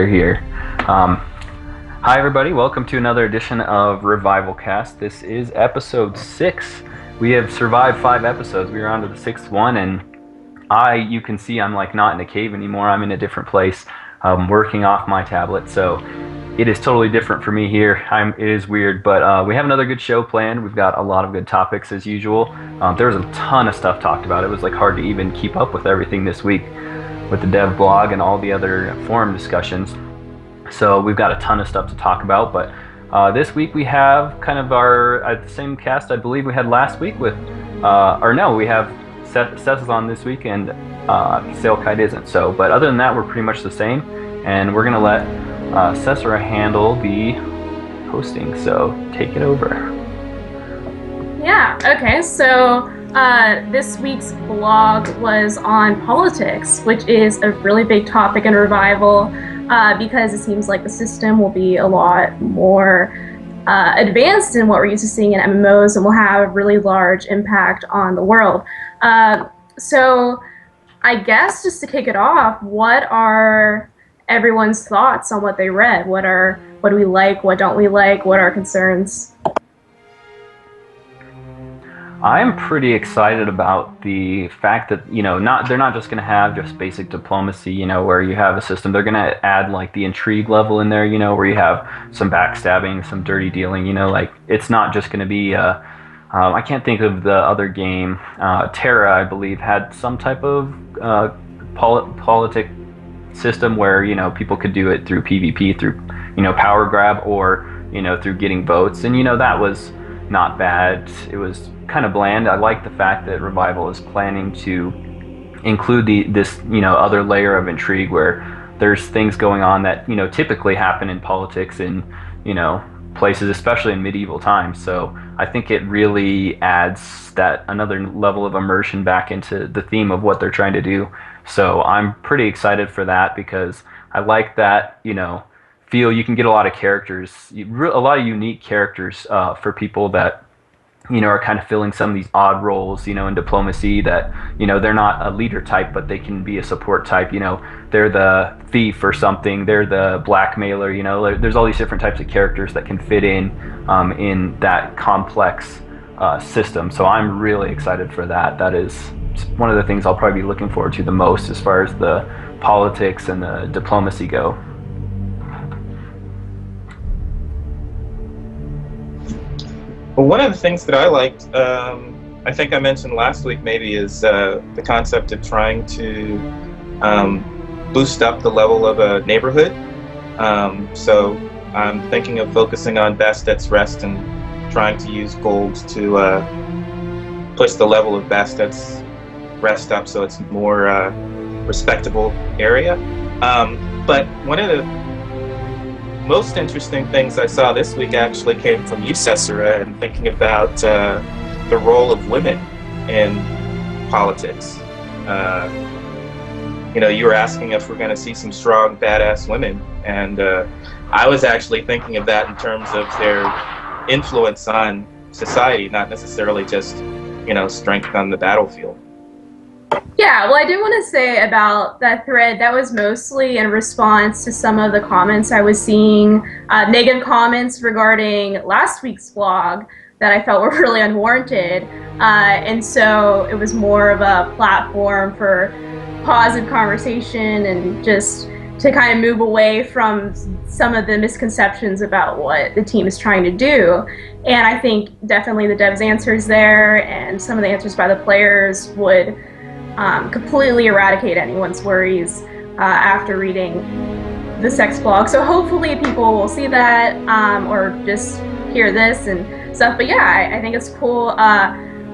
we're here. Hi everybody, welcome to another edition of Revivalcast. This is episode 6. We have survived 5 episodes. We are on to the 6th one, and you can see I'm like not in a cave anymore. I'm in a different place, working off my tablet, so it is totally different for me here. It is weird, but we have another good show planned. We've got a lot of good topics as usual. There was a ton of stuff talked about. It was like hard to even keep up with everything this week with the dev blog and all the other forum discussions. So we've got a ton of stuff to talk about, but this week we have kind of our the same cast I believe we had last week with, we have Seth is on this week and Sailkite isn't. So, but other than that, we're pretty much the same, and we're gonna let Cesara handle the hosting. So take it over. Yeah. Okay. So this week's blog was on politics, which is a really big topic in Revival. Because it seems like the system will be a lot more advanced than what we're used to seeing in MMOs and will have a really large impact on the world. So I guess just to kick it off, what are everyone's thoughts on what they read? What do we like? What don't we like? What are our concerns? I'm pretty excited about the fact that, they're not just going to have just basic diplomacy, where you have a system. They're going to add like the intrigue level in there, where you have some backstabbing, some dirty dealing, like it's not just going to be, I can't think of the other game. Terra, I believe, had some type of politic system where, people could do it through PvP, through, power grab, or, through getting votes. And, that was not bad. It was kind of bland. I like the fact that Revival is planning to include this other layer of intrigue where there's things going on that typically happen in politics in places, especially in medieval times. So I think it really adds that another level of immersion back into the theme of what they're trying to do. So I'm pretty excited for that because I like that feel. You can get a lot of characters, a lot of unique characters for people that are kind of filling some of these odd roles, in diplomacy that, they're not a leader type, but they can be a support type. They're the thief or something. They're the blackmailer. There's all these different types of characters that can fit in that complex system. So I'm really excited for that. That is one of the things I'll probably be looking forward to the most as far as the politics and the diplomacy go. Well, one of the things that I liked, I think I mentioned last week maybe, is the concept of trying to boost up the level of a neighborhood. So I'm thinking of focusing on Bastet's Rest and trying to use gold to push the level of Bastet's Rest up so it's more respectable area. But one of the most interesting things I saw this week actually came from you, Cesara, and thinking about the role of women in politics. You were asking if we're going to see some strong, badass women, and I was actually thinking of that in terms of their influence on society, not necessarily just, strength on the battlefield. Yeah, well, I do want to say about that thread, that was mostly in response to some of the comments I was seeing, negative comments regarding last week's blog that I felt were really unwarranted. And so it was more of a platform for positive conversation and just to kind of move away from some of the misconceptions about what the team is trying to do. And I think definitely the devs' answers there and some of the answers by the players would completely eradicate anyone's worries after reading the sex blog. So hopefully people will see that or just hear this and stuff. But yeah, I think it's cool.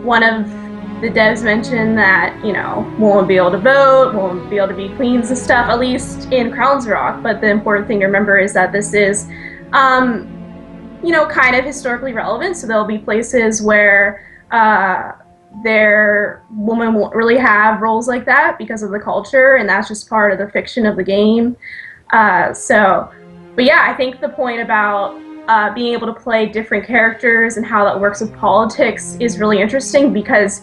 One of the devs mentioned that, won't be able to vote, won't be able to be queens and stuff, at least in Crown's Rock. But the important thing to remember is that this is, kind of historically relevant. So there'll be places where their women won't really have roles like that because of the culture, and that's just part of the fiction of the game. But yeah, I think the point about being able to play different characters and how that works with politics is really interesting because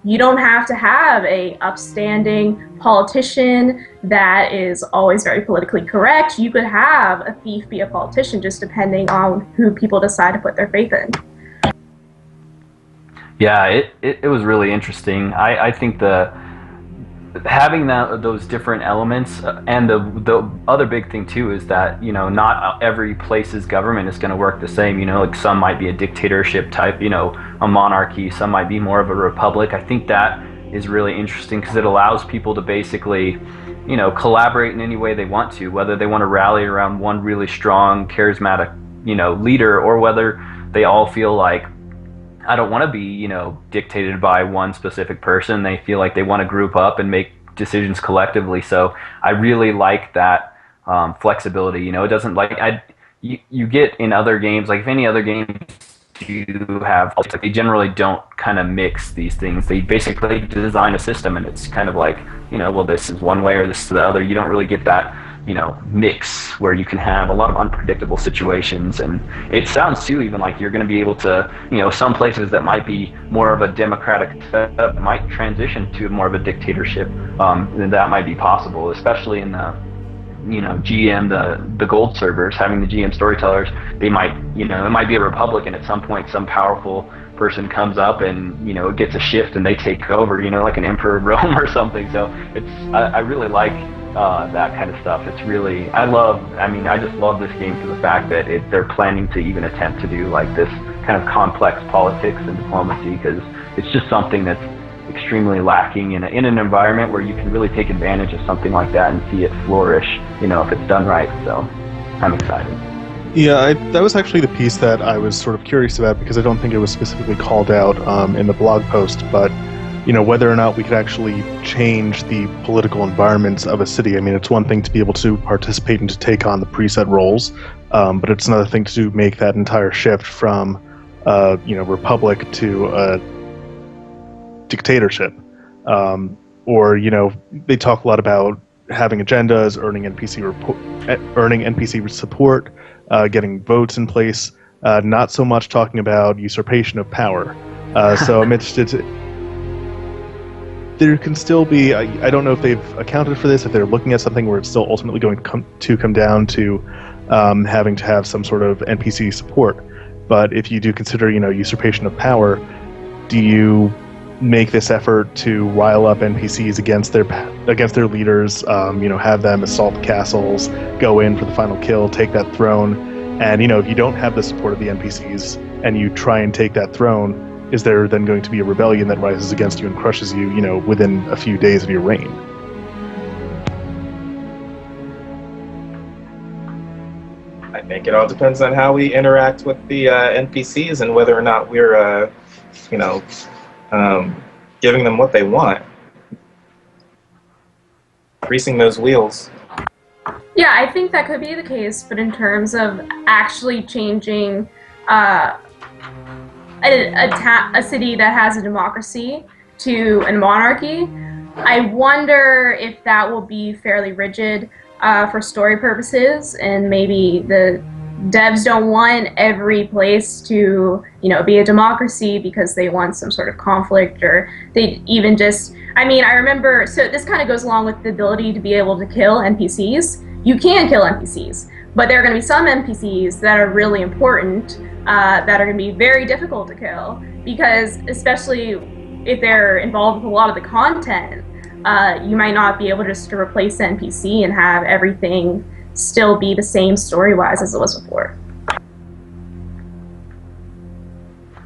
you don't have to have a upstanding politician that is always very politically correct. You could have a thief be a politician, just depending on who people decide to put their faith in. Yeah, it was really interesting. I think having those different elements, and the other big thing too is that, you know, not every place's government is going to work the same. You know, like some might be a dictatorship type, you know, a monarchy. Some might be more of a republic. I think that is really interesting because it allows people to basically, you know, collaborate in any way they want to, whether they want to rally around one really strong, charismatic, you know, leader, or whether they all feel like, I don't want to be, you know, dictated by one specific person. They feel like they want to group up and make decisions collectively. So I really like that flexibility. You know, it doesn't you get in other games, like if any other games you have, they generally don't kind of mix these things. They basically design a system, and it's kind of like, you know, well, this is one way or this is the other. You don't really get that, you know, mix where you can have a lot of unpredictable situations. And it sounds too even like you're going to be able to, you know, some places that might be more of a democratic setup might transition to more of a dictatorship. And that might be possible, especially in the, you know, the gold servers, having the GM storytellers. They might, you know, it might be a republic, and at some point some powerful person comes up and, you know, it gets a shift and they take over, you know, like an emperor of Rome or something. So I really like that kind of stuff. It's really, I just love this game for the fact that they're planning to even attempt to do like this kind of complex politics and diplomacy, because it's just something that's extremely lacking in an environment where you can really take advantage of something like that and see it flourish, you know, if it's done right. So I'm excited. Yeah, that was actually the piece that I was sort of curious about, because I don't think it was specifically called out in the blog post, but, you know, whether or not we could actually change the political environments of a city. I mean, it's one thing to be able to participate and to take on the preset roles, but it's another thing to make that entire shift from, you know, republic to a dictatorship. Or, you know, they talk a lot about having agendas, earning NPC support, getting votes in place, not so much talking about usurpation of power. So I'm interested there can still be, I don't know if they've accounted for this, if they're looking at something where it's still ultimately going to come down to having to have some sort of NPC support. But if you do consider, you know, usurpation of power, do you make this effort to rile up NPCs against their leaders, you know, have them assault castles, go in for the final kill, take that throne, and, you know, if you don't have the support of the NPCs and you try and take that throne, is there then going to be a rebellion that rises against you and crushes you, you know, within a few days of your reign? I think it all depends on how we interact with the NPCs and whether or not we're, you know, giving them what they want. Greasing those wheels. Yeah, I think that could be the case, but in terms of actually changing a city that has a democracy to a monarchy, I wonder if that will be fairly rigid for story purposes, and maybe the devs don't want every place to, you know, be a democracy because they want some sort of conflict, or they even just, I mean, I remember, so this kind of goes along with the ability to be able to kill NPCs. You can kill NPCs, but there are going to be some NPCs that are really important that are going to be very difficult to kill, because especially if they're involved with a lot of the content, you might not be able just to replace the NPC and have everything still be the same story-wise as it was before.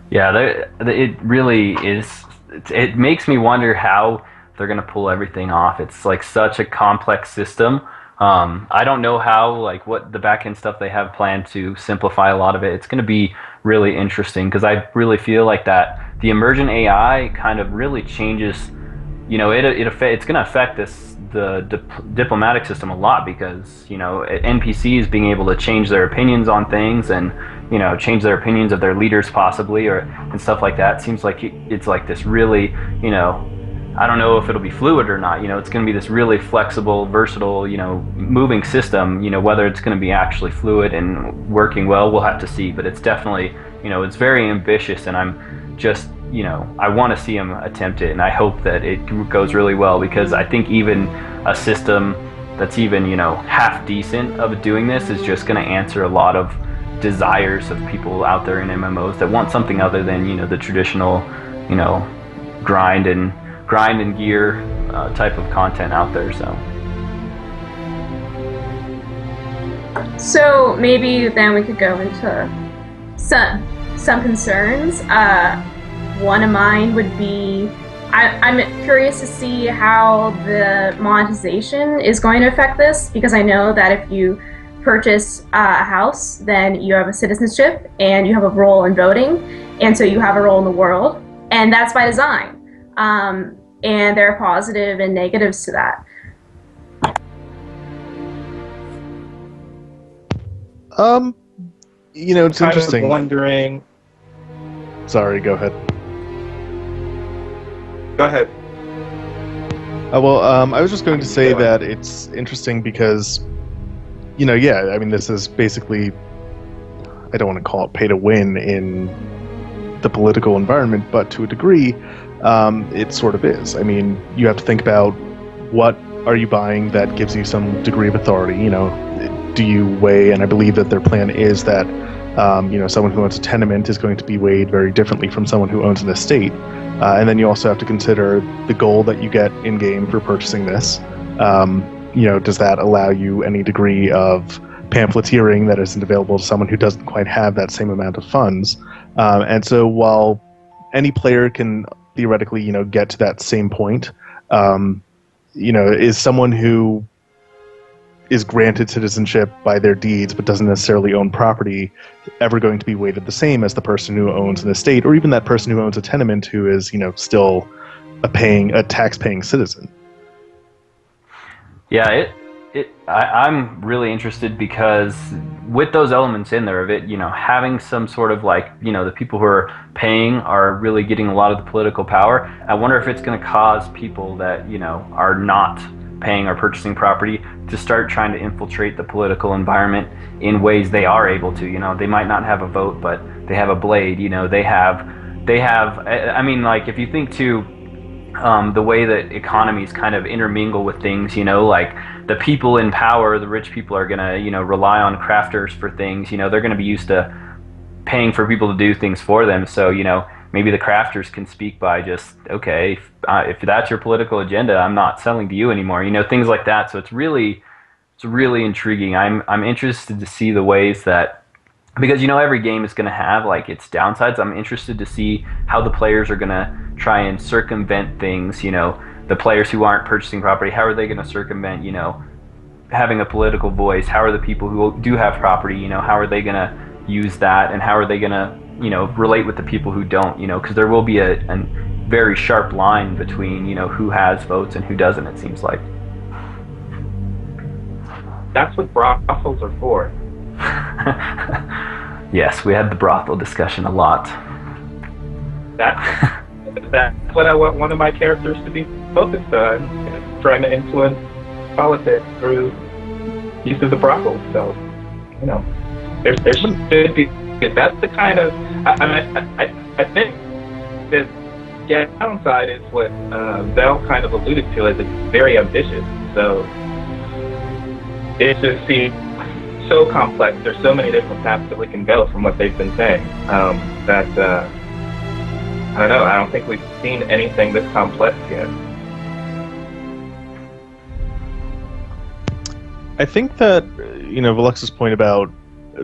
Yeah, it really is. It makes me wonder how they're going to pull everything off. It's like such a complex system. I don't know how, like, what the back-end stuff they have planned to simplify a lot of it. It's going to be really interesting, because I really feel like that the emergent AI kind of really changes, you know, it's going to affect the diplomatic system a lot, because, you know, NPCs being able to change their opinions on things, and, you know, change their opinions of their leaders possibly, and stuff like that. Seems like it's like this really, you know, I don't know if it'll be fluid or not. You know, it's going to be this really flexible, versatile, you know, moving system. You know, whether it's going to be actually fluid and working well, we'll have to see. But it's definitely, you know, it's very ambitious, and I'm just I want to see them attempt it, and I hope that it goes really well, because I think even a system that's even, half decent of doing this is just going to answer a lot of desires of people out there in MMOs that want something other than, the traditional, grind and gear type of content out there. So maybe then we could go into some concerns. One of mine would be, I'm curious to see how the monetization is going to affect this, because I know that if you purchase a house, then you have a citizenship and you have a role in voting, and so you have a role in the world, and that's by design. And there are positive and negatives to that. It's interesting. I'm wondering. Sorry, go ahead. Go ahead. I was just going to say that it's interesting because, this is basically, I don't want to call it pay to win in the political environment, but to a degree, it sort of is. You have to think about what are you buying that gives you some degree of authority. Do you weigh, and I believe that their plan is that, someone who owns a tenement is going to be weighed very differently from someone who owns an estate. And then you also have to consider the goal that you get in-game for purchasing this. Does that allow you any degree of pamphleteering that isn't available to someone who doesn't quite have that same amount of funds? And so while any player can theoretically, get to that same point, is someone who is granted citizenship by their deeds but doesn't necessarily own property ever going to be weighted the same as the person who owns an estate, or even that person who owns a tenement who is, still a tax-paying citizen? Yeah, I'm really interested, because with those elements in there of it, having some sort of the people who are paying are really getting a lot of the political power. I wonder if it's going to cause people that, are not paying or purchasing property to start trying to infiltrate the political environment in ways they are able to. They might not have a vote, but they have a blade. They have. If you think to the way that economies kind of intermingle with things, the people in power, the rich people are gonna, rely on crafters for things. They're gonna be used to paying for people to do things for them. So, maybe the crafters can speak by just, okay, if that's your political agenda, I'm not selling to you anymore. Things like that. So it's really intriguing. I'm interested to see the ways that, because every game is going to have its downsides. I'm interested to see how the players are going to try and circumvent things. The players who aren't purchasing property, how are they going to circumvent, having a political voice? How are the people who do have property, how are they going to use that, and how are they going to relate with the people who don't, because there will be a very sharp line between, who has votes and who doesn't, it seems like. That's what brothels are for. Yes, we had the brothel discussion a lot. That's what I want one of my characters to be focused on, trying to influence politics through use of the brothel. So, there should be. That's the kind of, I think the downside is what Val kind of alluded to, as it's very ambitious. So it just seems so complex. There's so many different paths that we can go from what they've been saying. That I don't know. I don't think we've seen anything this complex yet. I think that Velux's point about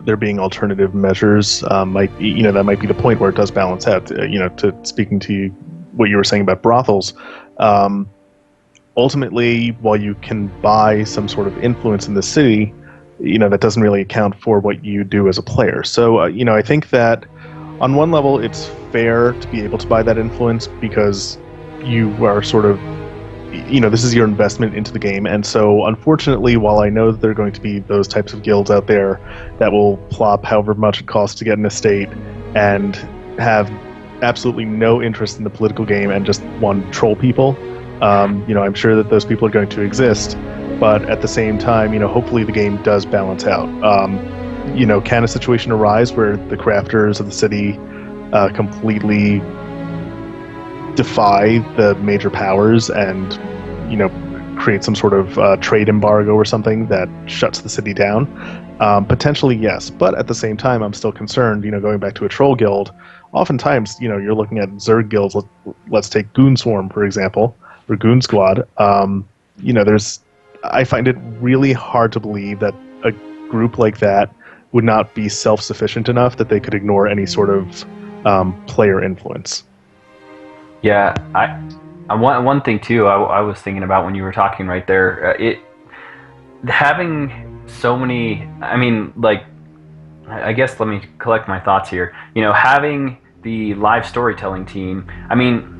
there being alternative measures might be, that might be the point where it does balance out. To speaking to you, what you were saying about brothels, ultimately, while you can buy some sort of influence in the city, that doesn't really account for what you do as a player. So, I think that on one level, it's fair to be able to buy that influence because you are sort of, this is your investment into the game. And so, unfortunately, while I know that there are going to be those types of guilds out there that will plop however much it costs to get an estate and have absolutely no interest in the political game and just want to troll people, I'm sure that those people are going to exist. But at the same time, hopefully the game does balance out. Can a situation arise where the crafters of the city completely defy the major powers and, create some sort of trade embargo or something that shuts the city down. Potentially, yes. But at the same time, I'm still concerned, going back to a troll guild, oftentimes, you're looking at Zerg guilds. Let's take Goon Swarm, for example, or Goon Squad. I find it really hard to believe that a group like that would not be self-sufficient enough that they could ignore any sort of player influence. Yeah, one thing too, I was thinking about when you were talking right there, having so many. I mean, like, I guess let me collect my thoughts here. Having the live storytelling team. I mean,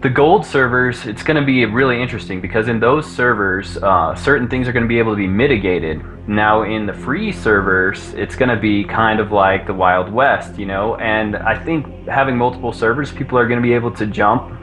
the gold servers, it's going to be really interesting because in those servers, certain things are going to be able to be mitigated. Now, in the free servers, it's going to be kind of like the Wild West, and I think having multiple servers, people are going to be able to jump,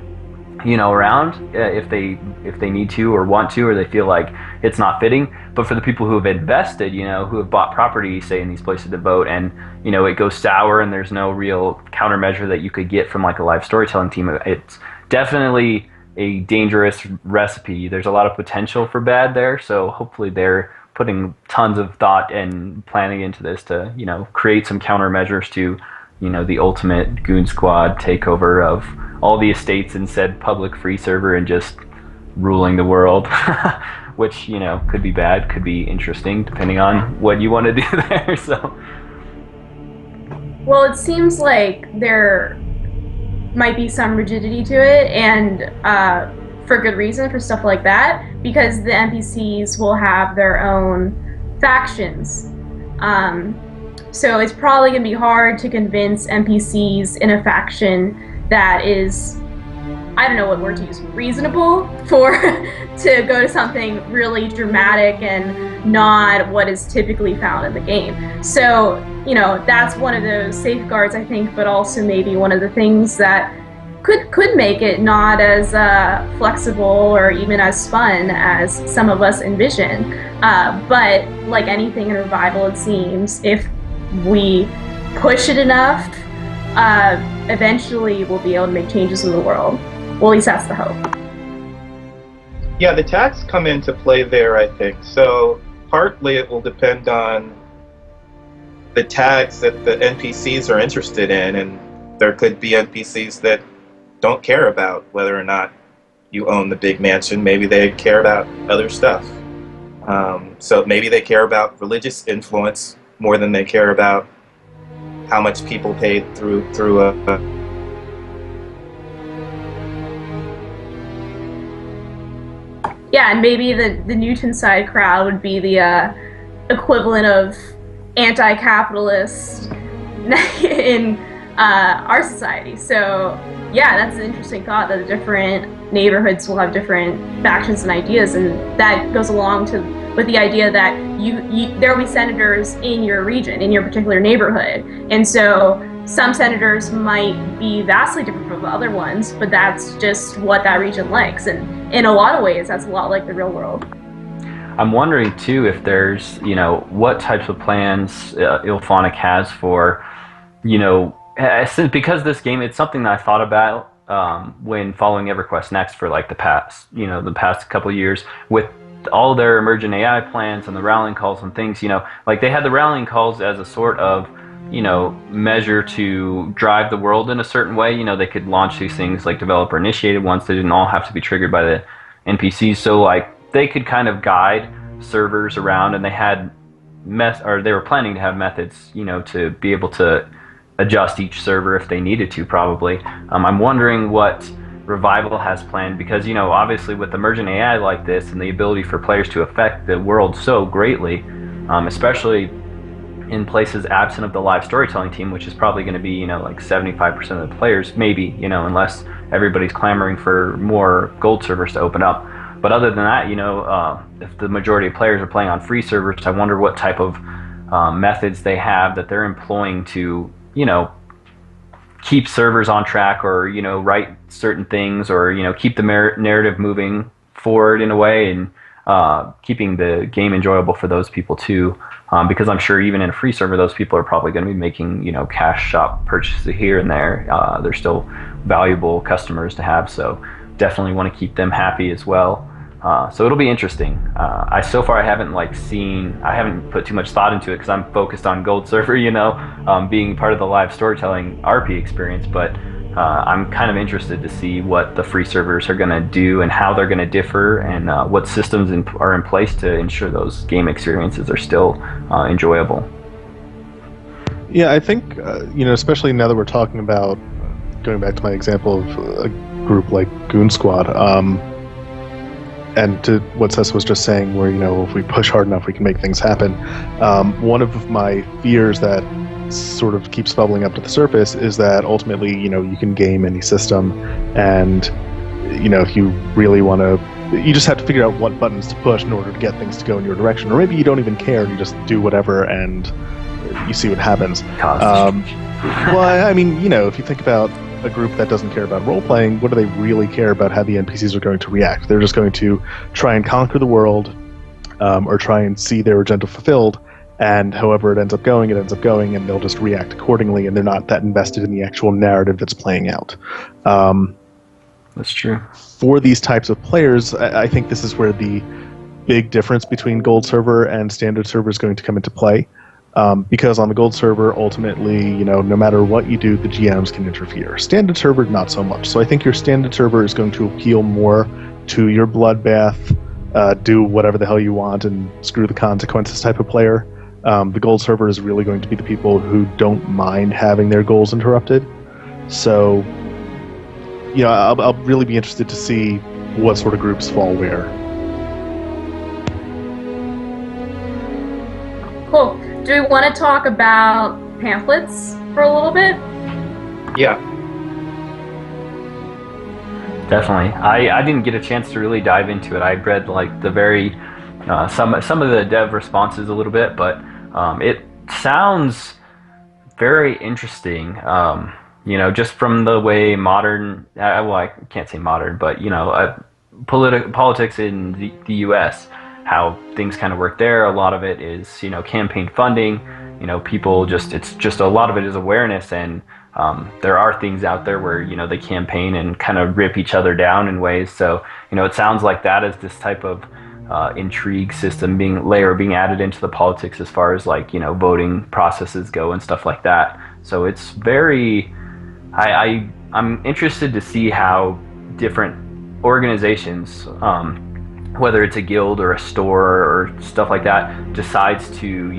around if they need to or want to, or they feel like it's not fitting. But for the people who have invested, who have bought property, say, in these places to vote, and, it goes sour and there's no real countermeasure that you could get from like a live storytelling team, it's definitely a dangerous recipe. There's a lot of potential for bad there, so hopefully they're putting tons of thought and planning into this to, create some countermeasures to, the ultimate Goon Squad takeover of all the estates in said public free server and just ruling the world, which, could be bad, could be interesting, depending on what you want to do there. So, well, it seems like there might be some rigidity to it, and for good reason, for stuff like that, because the NPCs will have their own factions. So it's probably going to be hard to convince NPCs in a faction that is, I don't know what word to use, reasonable to go to something really dramatic and not what is typically found in the game. So, that's one of those safeguards, I think, but also maybe one of the things that could make it not as flexible or even as fun as some of us envision. But like anything in Revival, it seems, if we push it enough, eventually we'll be able to make changes in the world. Well, at least that's the hope. Yeah, the tags come into play there, I think. So partly it will depend on the tags that the NPCs are interested in, and there could be NPCs that don't care about whether or not you own the big mansion. Maybe they care about other stuff. So maybe they care about religious influence more than they care about how much people paid through a yeah, and maybe the Newton side crowd would be the equivalent of anti-capitalist in our society. So yeah, that's an interesting thought, that the different neighborhoods will have different factions and ideas, and that goes along with the idea that there will be senators in your region, in your particular neighborhood, and so some senators might be vastly different from other ones, but that's just what that region likes, and in a lot of ways that's a lot like the real world. I'm wondering too if there's, what types of plans Ilphonic has for, because this game, it's something that I thought about when following EverQuest Next for like the past couple of years with all their emergent AI plans and the rallying calls and things. Like they had the rallying calls as a sort of measure to drive the world in a certain way. They could launch these things like developer initiated ones. They didn't all have to be triggered by the NPCs. So like they could kind of guide servers around, and they had they were planning to have methods, to be able to adjust each server if they needed to, probably. I'm wondering what Revival has planned, because, obviously with emergent AI like this and the ability for players to affect the world so greatly, especially in places absent of the live storytelling team, which is probably going to be, like 75% of the players, maybe, unless everybody's clamoring for more gold servers to open up. But other than that, if the majority of players are playing on free servers, I wonder what type of methods they have that they're employing to, keep servers on track, or, write certain things, or, keep the narrative moving forward in a way. And keeping the game enjoyable for those people too. Because I'm sure even in a free server, those people are probably going to be making, cash shop purchases here and there. They're still valuable customers to have, so definitely want to keep them happy as well. So it'll be interesting. So far I haven't I haven't put too much thought into it because I'm focused on Gold Server, being part of the live storytelling RP experience. But I'm kind of interested to see what the free servers are going to do and how they're going to differ, and what systems are in place to ensure those game experiences are still enjoyable. Yeah, I think, especially now that we're talking about, going back to my example of a group like Goon Squad, and to what Seth was just saying, where, if we push hard enough, we can make things happen. One of my fears that sort of keeps bubbling up to the surface is that ultimately, you can game any system, and, if you really want to, you just have to figure out what buttons to push in order to get things to go in your direction. Or maybe you don't even care, and you just do whatever, and you see what happens. Well, I mean, if you think about a group that doesn't care about role-playing, what do they really care about how the NPCs are going to react? They're just going to try and conquer the world, or try and see their agenda fulfilled, and however it ends up going, and they'll just react accordingly, and they're not that invested in the actual narrative that's playing out. That's true. For these types of players, I think this is where the big difference between Gold Server and Standard Server is going to come into play. Because on the Gold Server, ultimately, no matter what you do, the GMs can interfere. Standard Server, not so much. So I think your Standard Server is going to appeal more to your bloodbath, do whatever the hell you want and screw the consequences type of player. The Gold Server is really going to be the people who don't mind having their goals interrupted. So, I'll really be interested to see what sort of groups fall where. Cool. Do we want to talk about pamphlets for a little bit? Yeah. Definitely. I didn't get a chance to really dive into it. I read the very some of the dev responses a little bit, but it sounds very interesting. Just from the way modern, I can't say modern, but politics in the U.S., how things kind of work there. A lot of it is, campaign funding. People it's just a lot of it is awareness, and there are things out there where, they campaign and kind of rip each other down in ways. So, it sounds like that is this type of intrigue system being added into the politics as far as voting processes go and stuff like that. So it's very, I'm interested to see how different organizations, whether it's a guild or a store or stuff like that, decides to,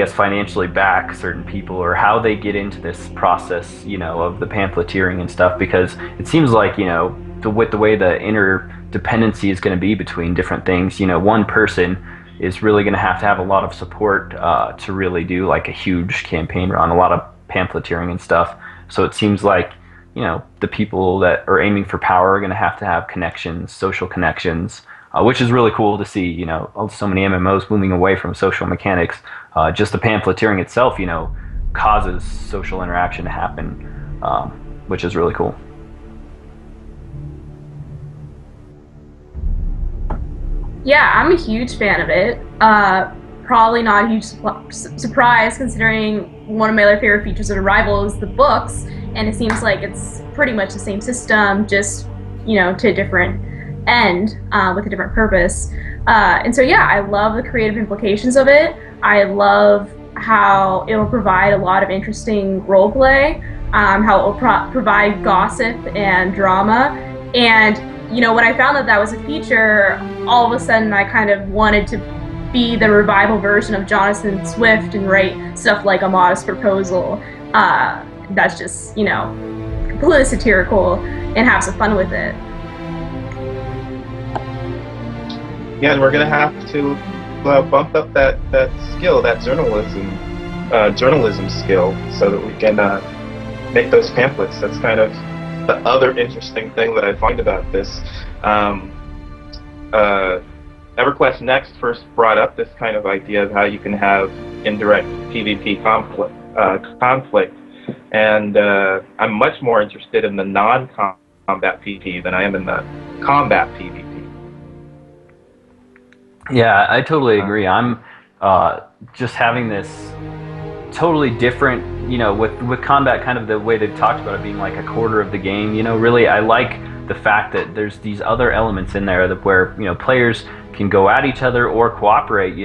financially back certain people, or how they get into this process, of the pamphleteering and stuff, because it seems like, with the way the interdependency is going to be between different things, one person is really going to have a lot of support to really do a huge campaign run, a lot of pamphleteering and stuff. So it seems like, the people that are aiming for power are going to have connections, social connections, which is really cool to see. So many MMOs moving away from social mechanics. Just the pamphleteering itself, causes social interaction to happen, which is really cool. Yeah, I'm a huge fan of it. Probably not a huge surprise, considering one of my other favorite features of Revival is the books, and it seems like it's pretty much the same system, just to a different end, with a different purpose. And so yeah, I love the creative implications of it. I love how it will provide a lot of interesting roleplay, how it will provide gossip and drama, and when I found that was a feature, all of a sudden I kind of wanted to be the Revival version of Jonathan Swift and write stuff like A Modest Proposal. That's just, completely satirical, and have some fun with it. Yeah, and we're going to have to bump up that skill, that journalism skill, so that we can make those pamphlets. That's kind of the other interesting thing that I find about this. EverQuest Next first brought up this kind of idea of how you can have indirect PvP conflict, and I'm much more interested in the non-combat PvP than I am in the combat PvP. Yeah, I totally agree. I'm just having this totally different, with combat, kind of the way they've talked about it being like a quarter of the game. Really, I like the fact that there's these other elements in there that where players can go at each other or cooperate,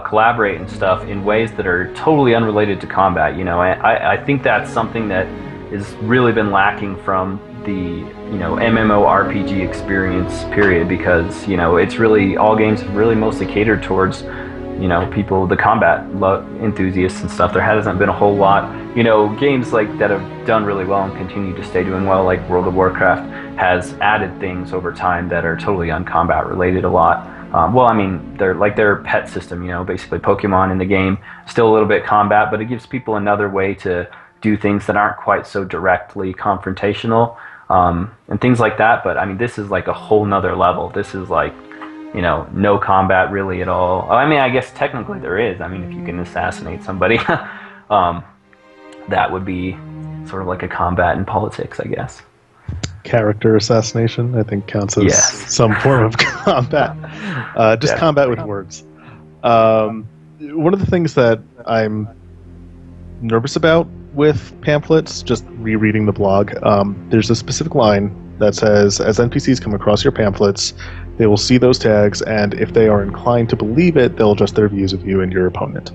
collaborate and stuff in ways that are totally unrelated to combat. I think that's something that has really been lacking from the MMORPG experience period, because it's really, all games have really mostly catered towards people, the combat enthusiasts and stuff. There hasn't been a whole lot, games like that have done really well and continue to stay doing well, like World of Warcraft has added things over time that are totally uncombat related a lot. Well, I mean, they're like their pet system, basically Pokemon in the game, still a little bit combat, but it gives people another way to do things that aren't quite so directly confrontational, and things like that. But I mean, this is like a whole nother level. This is like, no combat really at all. I mean, I guess technically there is. I mean, if you can assassinate somebody, that would be sort of like a combat in politics, I guess. Character assassination, I think, counts as some form of combat. Just combat with words. One of the things that I'm nervous about with pamphlets, just rereading the blog, there's a specific line that says, as NPCs come across your pamphlets, they will see those tags, and if they are inclined to believe it, they'll adjust their views of you and your opponent.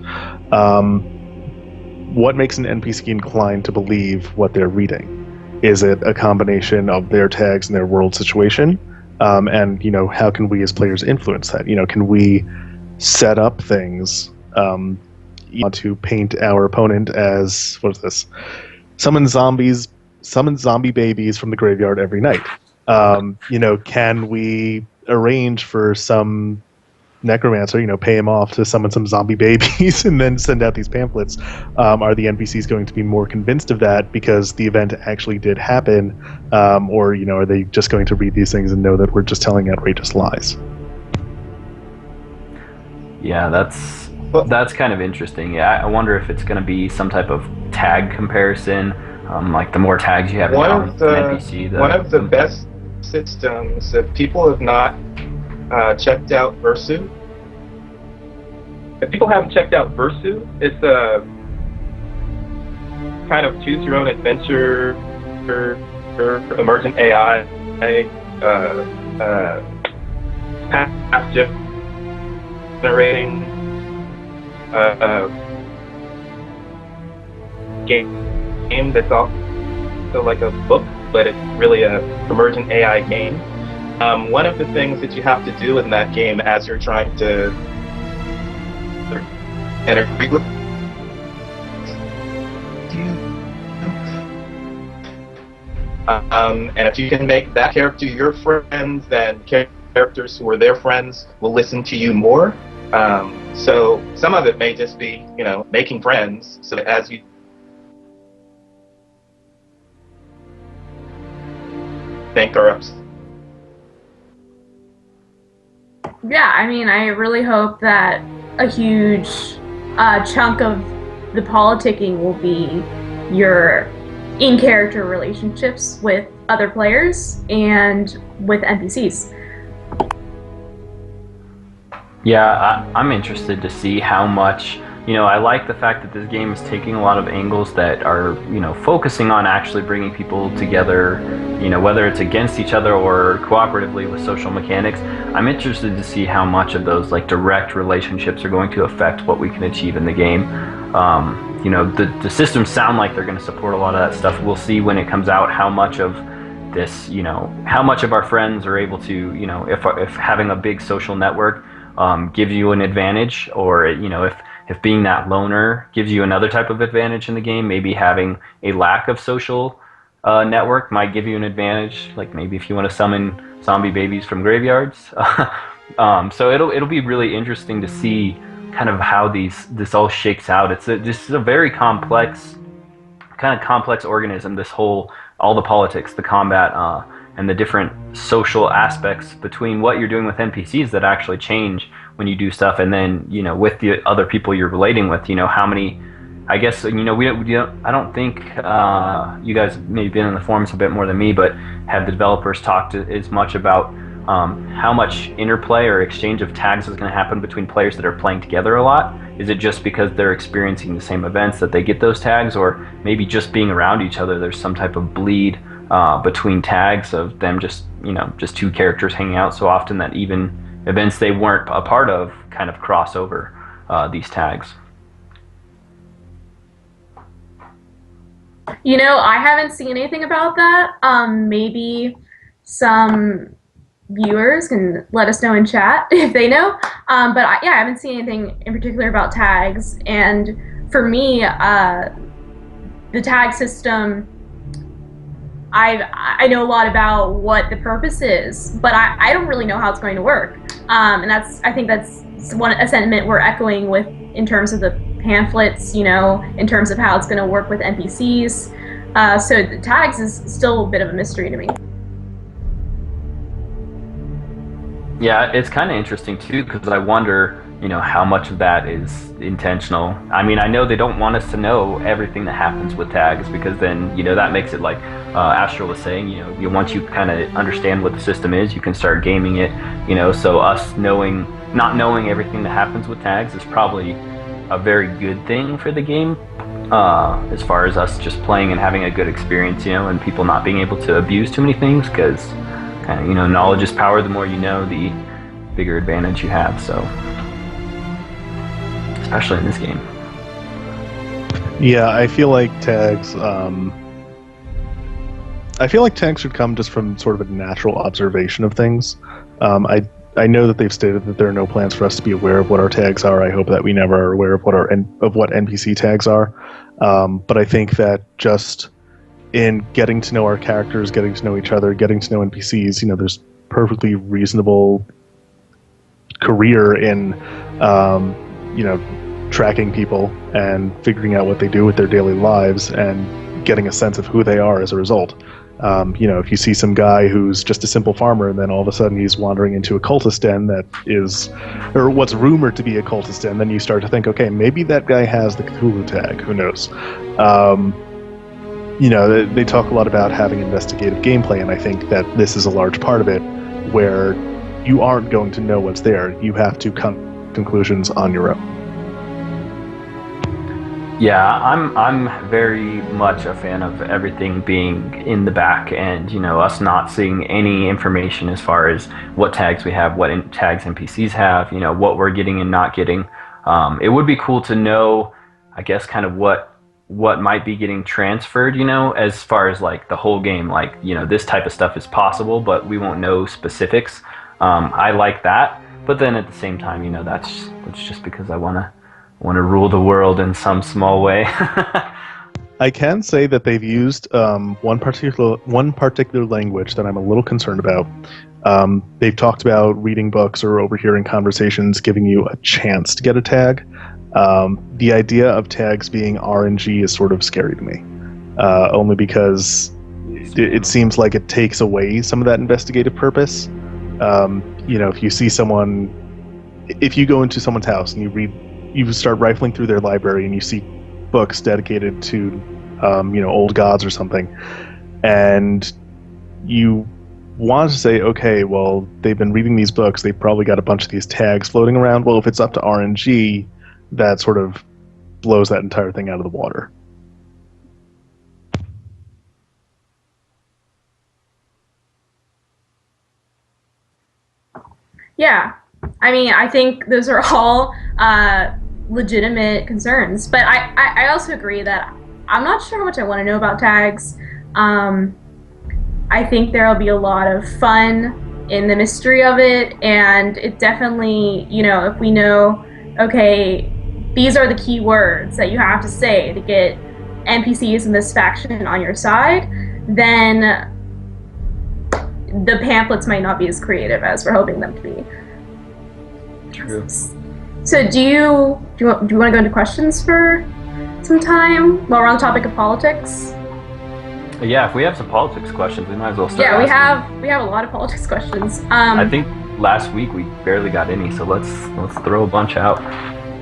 What makes an NPC inclined to believe what they're reading? Is it a combination of their tags and their world situation? And, how can we as players influence that? Can we set up things to paint our opponent as, what is this? Summon zombie babies from the graveyard every night. Can we arrange for some necromancer, pay him off to summon some zombie babies and then send out these pamphlets? Are the NPCs going to be more convinced of that because the event actually did happen? Or, are they just going to read these things and know that we're just telling outrageous lies? Yeah, that's kind of interesting. Yeah, I wonder if it's going to be some type of tag comparison. Like the more tags you have in an NPC, one of the best systems, if people have not checked out Versu. If people haven't checked out Versu, it's a kind of choose your own adventure for emergent AI, path generating game that's also like a book, but it's really a emergent AI game. One of the things that you have to do in that game as you're trying to integrate with and if you can make that character your friends, then characters who are their friends will listen to you more. So some of it may just be, making friends, so that as you think are upset. Yeah, I mean, I really hope that a huge chunk of the politicking will be your in-character relationships with other players and with NPCs. Yeah, I'm interested to see how much, I like the fact that this game is taking a lot of angles that are, focusing on actually bringing people together, whether it's against each other or cooperatively with social mechanics. I'm interested to see how much of those like direct relationships are going to affect what we can achieve in the game. The systems sound like they're going to support a lot of that stuff. We'll see when it comes out how much of this, how much of our friends are able to, if having a big social network gives you an advantage, or if being that loner gives you another type of advantage in the game. Maybe having a lack of social network might give you an advantage, like maybe if you want to summon zombie babies from graveyards. So it'll be really interesting to see kind of how this all shakes out. This is a very complex organism, all the politics, the combat, and the different social aspects between what you're doing with NPCs that actually change when you do stuff, and then with the other people you're relating with. How many? I guess I don't think you guys maybe been in the forums a bit more than me, but have the developers talked as much about how much interplay or exchange of tags is going to happen between players that are playing together a lot. Is it just because they're experiencing the same events that they get those tags, or maybe just being around each other, there's some type of bleed between tags of them just two characters hanging out so often that even events they weren't a part of kind of cross over these tags. I haven't seen anything about that. Maybe some viewers can let us know in chat if they know. But I haven't seen anything in particular about tags. And for me, the tag system, I know a lot about what the purpose is, but I don't really know how it's going to work. And I think that's a sentiment we're echoing with in terms of the pamphlets, in terms of how it's going to work with NPCs. So the tags is still a bit of a mystery to me. Yeah, it's kind of interesting too, because I wonder, how much of that is intentional. I mean, I know they don't want us to know everything that happens with tags, because then, that makes it like Astral was saying, once you kind of understand what the system is, you can start gaming it, so us not knowing everything that happens with tags is probably a very good thing for the game, as far as us just playing and having a good experience, and people not being able to abuse too many things, because kind of, knowledge is power. The more you know, the bigger advantage you have, so especially in this game. Yeah, I feel like tags should come just from sort of a natural observation of things. I know that they've stated that there are no plans for us to be aware of what our tags are. I hope that we never are aware of what NPC tags are. But I think that just in getting to know our characters, getting to know each other, getting to know NPCs, there's perfectly reasonable career in, tracking people and figuring out what they do with their daily lives and getting a sense of who they are as a result. If you see some guy who's just a simple farmer and then all of a sudden he's wandering into a cultist den that is, or what's rumored to be a cultist den, then you start to think, okay, maybe that guy has the Cthulhu tag, who knows? They talk a lot about having investigative gameplay, and I think that this is a large part of it, where you aren't going to know what's there. You have to come to conclusions on your own. Yeah, I'm very much a fan of everything being in the back end, us not seeing any information as far as what tags we have, what tags NPCs have, what we're getting and not getting. It would be cool to know, I guess, kind of what might be getting transferred, as far as like the whole game, like, this type of stuff is possible, but we won't know specifics. I like that, but then at the same time, that's just because I want to rule the world in some small way. I can say that they've used one particular language that I'm a little concerned about. They've talked about reading books or overhearing conversations giving you a chance to get a tag. The idea of tags being RNG is sort of scary to me, only because it seems like it takes away some of that investigative purpose. If you see someone, if you go into someone's house and you start rifling through their library and you see books dedicated to, old gods or something, and you want to say, okay, well, they've been reading these books, they've probably got a bunch of these tags floating around. Well, if it's up to RNG, that sort of blows that entire thing out of the water. Yeah, I think those are all legitimate concerns, but I also agree that I'm not sure how much I want to know about tags. I think there'll be a lot of fun in the mystery of it, and it definitely, if we know, okay, these are the key words that you have to say to get NPCs in this faction on your side, then the pamphlets might not be as creative as we're hoping them to be. True. So do you want to go into questions for some time while we're on the topic of politics? Yeah, if we have some politics questions, we might as well start. Yeah, we have a lot of politics questions. I think last week we barely got any, so let's throw a bunch out.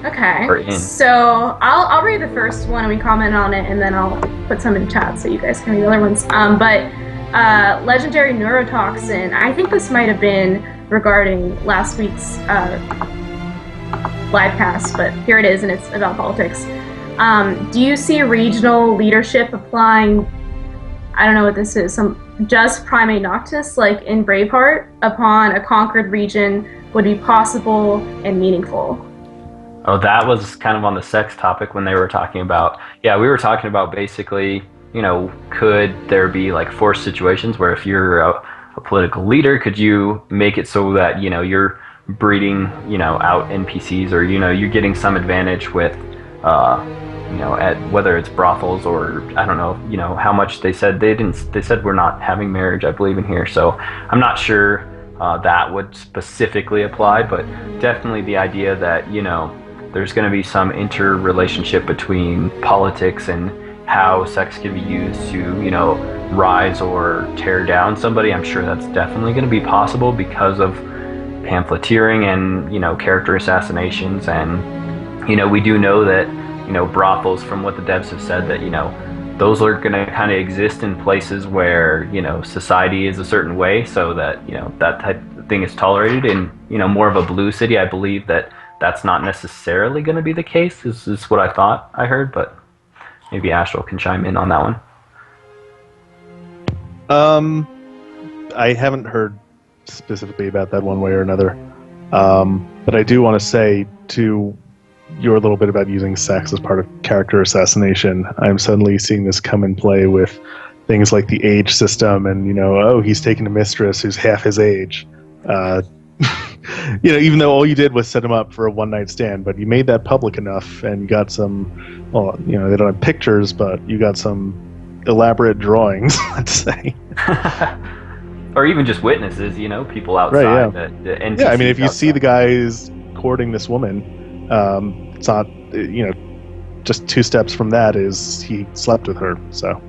Okay. So I'll read the first one and we comment on it, and then I'll put some in chat so you guys can read the other ones. legendary neurotoxin. I think this might have been regarding last week's live cast, but here it is, and it's about politics. Do you see regional leadership applying, I don't know what this is, some just primate noctis, like in Braveheart, upon a conquered region would be possible and meaningful? Oh, that was kind of on the sex topic when they were talking about, yeah, we were talking about basically, you know, could there be like forced situations where if you're a political leader, could you make it so that, you know, you're breeding, you know, out NPCs, or, you know, you're getting some advantage with, you know, at whether it's brothels or I don't know, you know, how much they said they said we're not having marriage, I believe, in here. So I'm not sure that would specifically apply, but definitely the idea that, you know, there's going to be some interrelationship between politics and how sex can be used to, you know, rise or tear down somebody. I'm sure that's definitely going to be possible because of pamphleteering and, you know, character assassinations. And, you know, we do know that, you know, brothels, from what the devs have said, that, you know, those are going to kind of exist in places where, you know, society is a certain way, so that, you know, that type of thing is tolerated. In, you know, more of a blue city, I believe that that's not necessarily going to be the case, is what I thought I heard, but maybe Astral can chime in on that one. I haven't heard specifically about that one way or another, but I do want to say to your little bit about using sex as part of character assassination, I'm suddenly seeing this come in play with things like the age system, and, you know, oh, he's taking a mistress who's half his age. You know, even though all you did was set him up for a one-night stand, but you made that public enough and got some, well, you know, they don't have pictures, but you got some elaborate drawings, let's say. Or even just witnesses, you know, people outside. Right, yeah. The NPCs yeah, I mean, if you outside. see the guys courting this woman, it's not, you know, just 2 steps from that is he slept with her, so.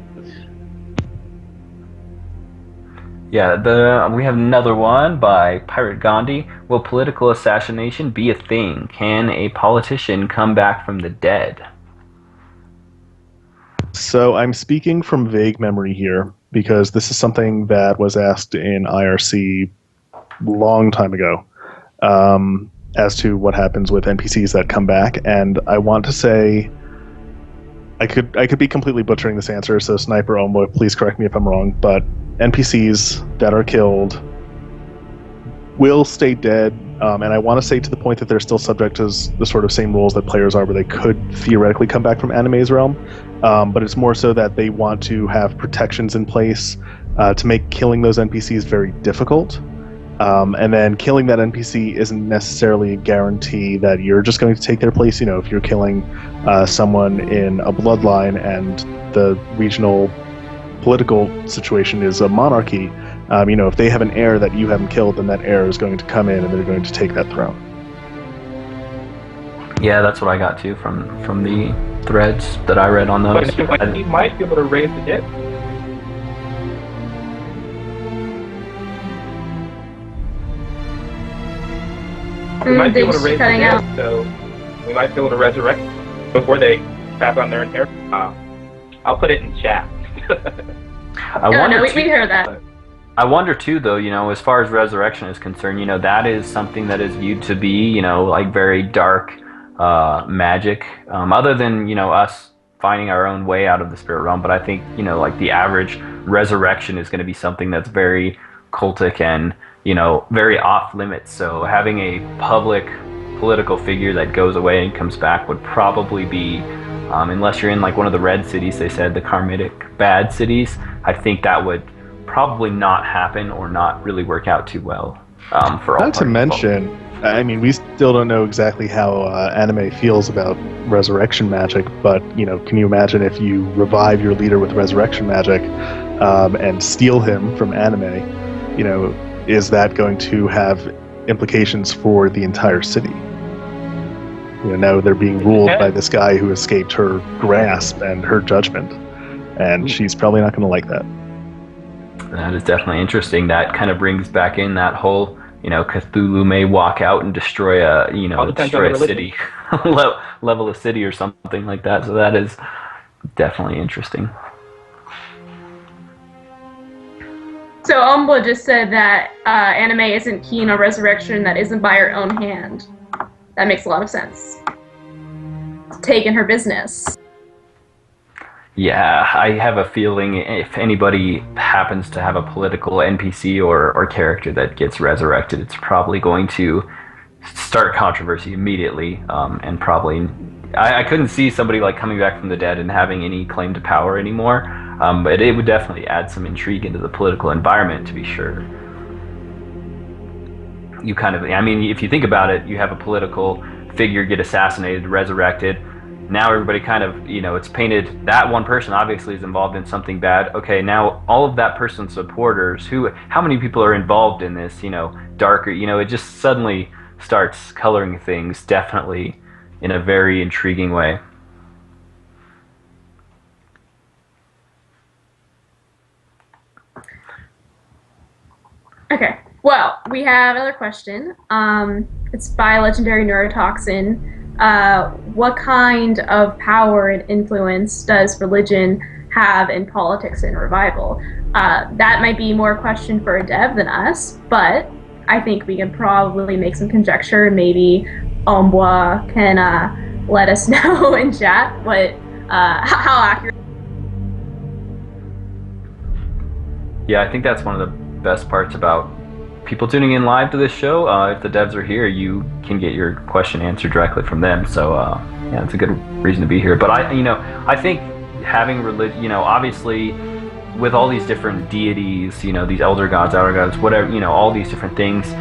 Yeah, we have another one by Pirate Gandhi. Will political assassination be a thing? Can a politician come back from the dead? So I'm speaking from vague memory here, because this is something that was asked in IRC long time ago, as to what happens with NPCs that come back. And I want to say, I could be completely butchering this answer, so Sniper Omo, please correct me if I'm wrong, but NPCs that are killed will stay dead, and I want to say to the point that they're still subject to the sort of same rules that players are, where they could theoretically come back from Anime's realm, but it's more so that they want to have protections in place to make killing those NPCs very difficult. And then killing that NPC isn't necessarily a guarantee that you're just going to take their place. You know, if you're killing someone in a bloodline and the regional political situation is a monarchy, you know, if they have an heir that you haven't killed, then that heir is going to come in and they're going to take that throne. Yeah, that's what I got too from the threads that I read on those. But he might be able to raise the dead. We might be able to raise the dead, so we might be able to resurrect before they pass on their inheritance. I'll put it in chat. We heard that. I wonder too, though, you know, as far as resurrection is concerned, you know, that is something that is viewed to be, you know, like very dark magic, other than, you know, us finding our own way out of the spirit realm. But I think, you know, like the average resurrection is going to be something that's very cultic and, you know, very off limits. So having a public political figure that goes away and comes back would probably be, unless you're in like one of the red cities, they said, the karmitic bad cities, I think that would probably not happen or not really work out too well for all. Not to mention, I mean, we still don't know exactly how Anime feels about resurrection magic, but, you know, can you imagine if you revive your leader with resurrection magic and steal him from Anime, you know, is that going to have implications for the entire city? You know, now they're being ruled by this guy who escaped her grasp and her judgment, and she's probably not going to like that. That is definitely interesting. That kind of brings back in that whole, you know, Cthulhu may walk out and destroy a, you know, destroy a city, level a city or something like that. So that is definitely interesting. So Umbla just said that anime isn't keen on resurrection that isn't by her own hand. That makes a lot of sense. Taking her business. Yeah, I have a feeling if anybody happens to have a political NPC or character that gets resurrected, it's probably going to start controversy immediately, and probably I couldn't see somebody like coming back from the dead and having any claim to power anymore. But it would definitely add some intrigue into the political environment, to be sure. You kind of, I mean, if you think about it, you have a political figure get assassinated, resurrected. Now everybody kind of, it's painted that one person obviously is involved in something bad. Okay, now all of that person's supporters, how many people are involved in this, darker, it just suddenly starts coloring things definitely in a very intriguing way. Okay, well, we have another question. It's by Legendary Neurotoxin. What kind of power and influence does religion have in politics and revival? That might be more a question for a dev than us, but I think we can probably make some conjecture. Maybe Ombwa can let us know in chat how accurate. Yeah, I think that's one of the best parts about people tuning in live to this show. If the devs are here, you can get your question answered directly from them. So yeah, it's a good reason to be here. But I think having religion, obviously with all these different deities, these elder gods, outer gods, whatever, all these different things,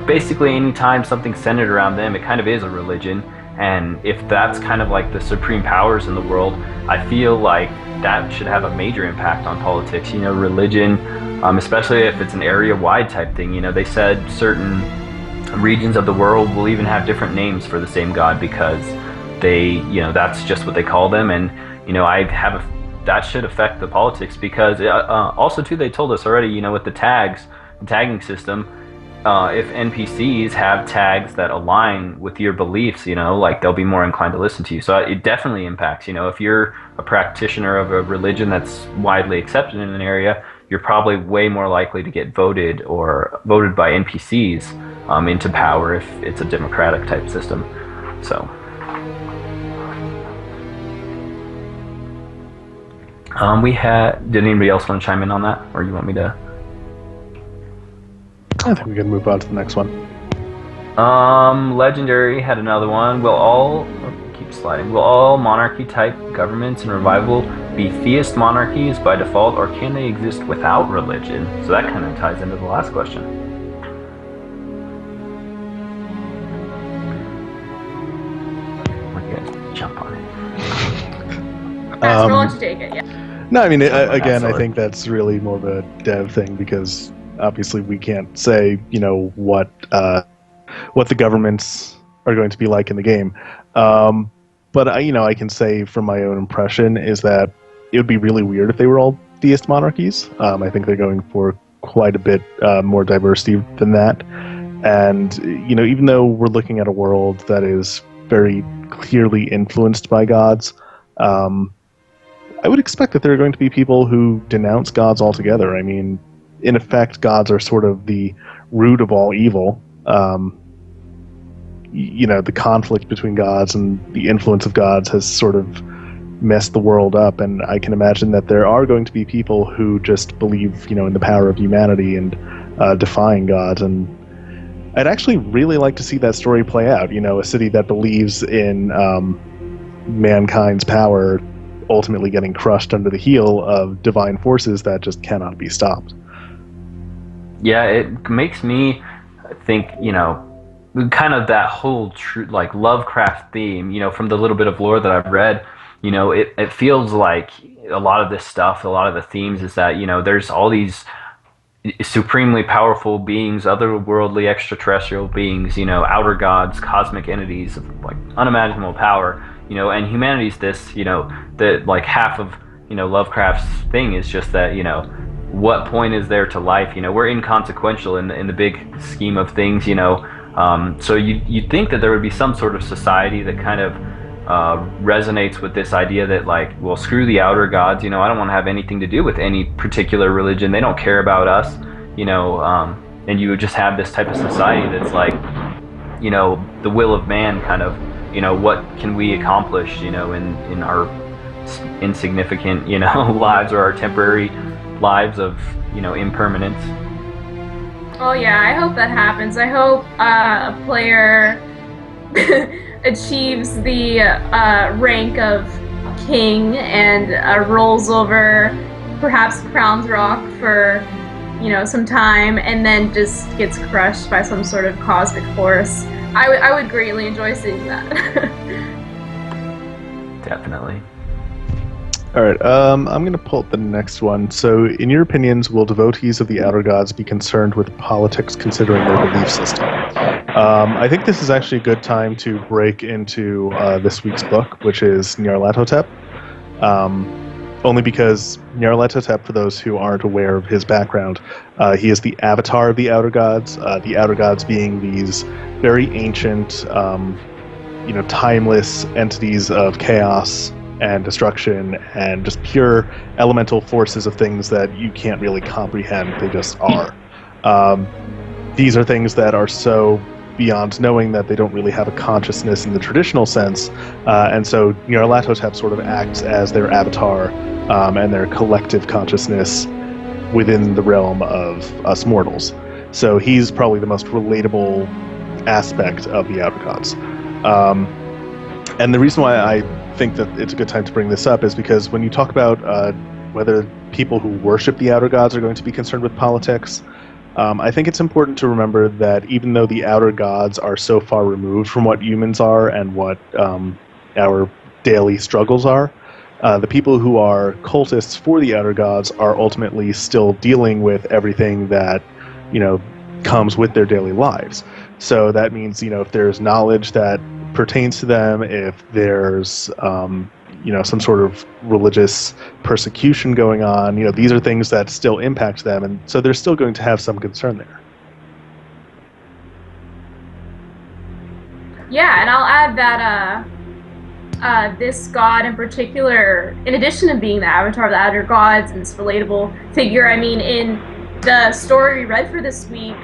basically anytime something's centered around them, it kind of is a religion. And if that's kind of like the supreme powers in the world, I feel like that should have a major impact on politics. Religion, especially if it's an area-wide type thing. They said certain regions of the world will even have different names for the same god because they, that's just what they call them. And that should affect the politics because also too, they told us already, with the tagging system. If NPCs have tags that align with your beliefs, like they'll be more inclined to listen to you. So it definitely impacts, if you're a practitioner of a religion that's widely accepted in an area, you're probably way more likely to get voted by NPCs into power if it's a democratic type system. So. Did anybody else want to chime in on that? Or you want me to? I think we can move on to the next one. Legendary had another one. Will all monarchy-type governments in Revival be theist monarchies by default, or can they exist without religion? So that kind of ties into the last question. We're gonna jump on it. We'll let you take it, yeah. No, I mean, again, I think that's really more of a dev thing because obviously we can't say, what the governments are going to be like in the game. But I can say from my own impression is that it would be really weird if they were all theist monarchies. I think they're going for quite a bit more diversity than that. And, even though we're looking at a world that is very clearly influenced by gods, I would expect that there are going to be people who denounce gods altogether. I mean, in effect, gods are sort of the root of all evil. The conflict between gods and the influence of gods has sort of messed the world up, and I can imagine that there are going to be people who just believe, in the power of humanity and defying gods. And I'd actually really like to see that story play out. A city that believes in mankind's power ultimately getting crushed under the heel of divine forces that just cannot be stopped. Yeah, it makes me think, kind of that whole like Lovecraft theme, from the little bit of lore that I've read, it feels like a lot of this stuff, a lot of the themes is that, there's all these supremely powerful beings, otherworldly extraterrestrial beings, outer gods, cosmic entities of like unimaginable power, and humanity's this, that like half of, Lovecraft's thing is just that, what point is there to life? We're inconsequential in the big scheme of things, so you'd think that there would be some sort of society that kind of resonates with this idea that like, well, screw the outer gods, I don't want to have anything to do with any particular religion. They don't care about us. and you would just have this type of society that's like, the will of man kind of, what can we accomplish, in our insignificant, lives, or our temporary lives of, impermanence. Oh yeah, I hope that happens. I hope a player achieves the rank of king and rolls over perhaps Crown's Rock for some time, and then just gets crushed by some sort of cosmic force. I would greatly enjoy seeing that. Definitely. All right, I'm going to pull up the next one. So, in your opinions, will devotees of the Outer Gods be concerned with politics considering their belief system? I think this is actually a good time to break into this week's book, which is Nyarlathotep. Only because Nyarlathotep, for those who aren't aware of his background, he is the avatar of the Outer Gods. The Outer Gods being these very ancient, timeless entities of chaos and destruction and just pure elemental forces of things that you can't really comprehend. They just are. These are things that are so beyond knowing that they don't really have a consciousness in the traditional sense, and so Nyarlathotep sort of acts as their avatar and their collective consciousness within the realm of us mortals. So he's probably the most relatable aspect of the Outer Gods. And the reason why I think that it's a good time to bring this up is because when you talk about whether people who worship the Outer Gods are going to be concerned with politics, I think it's important to remember that even though the Outer Gods are so far removed from what humans are and what our daily struggles are, the people who are cultists for the Outer Gods are ultimately still dealing with everything that, comes with their daily lives. So that means, if there's knowledge that pertains to them, if there's some sort of religious persecution going on, these are things that still impact them, and so they're still going to have some concern there. Yeah, and I'll add that this god in particular, in addition to being the avatar of the Outer Gods and this relatable figure, in the story we read for this week,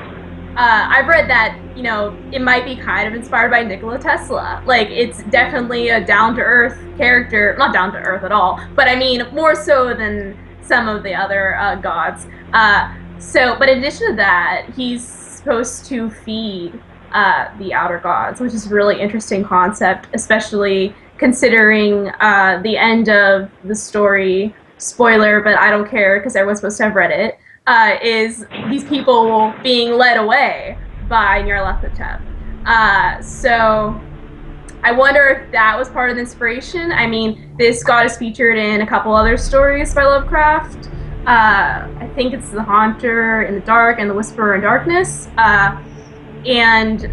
I've read that, it might be kind of inspired by Nikola Tesla. Like, it's definitely a down-to-earth character. Not down-to-earth at all, but more so than some of the other gods. But in addition to that, he's supposed to feed the Outer Gods, which is a really interesting concept, especially considering the end of the story. Spoiler, but I don't care because everyone's supposed to have read it. Is these people being led away by Nyarlathotep. So I wonder if that was part of the inspiration. This god is featured in a couple other stories by Lovecraft. I think it's The Haunter in the Dark and The Whisperer in Darkness. And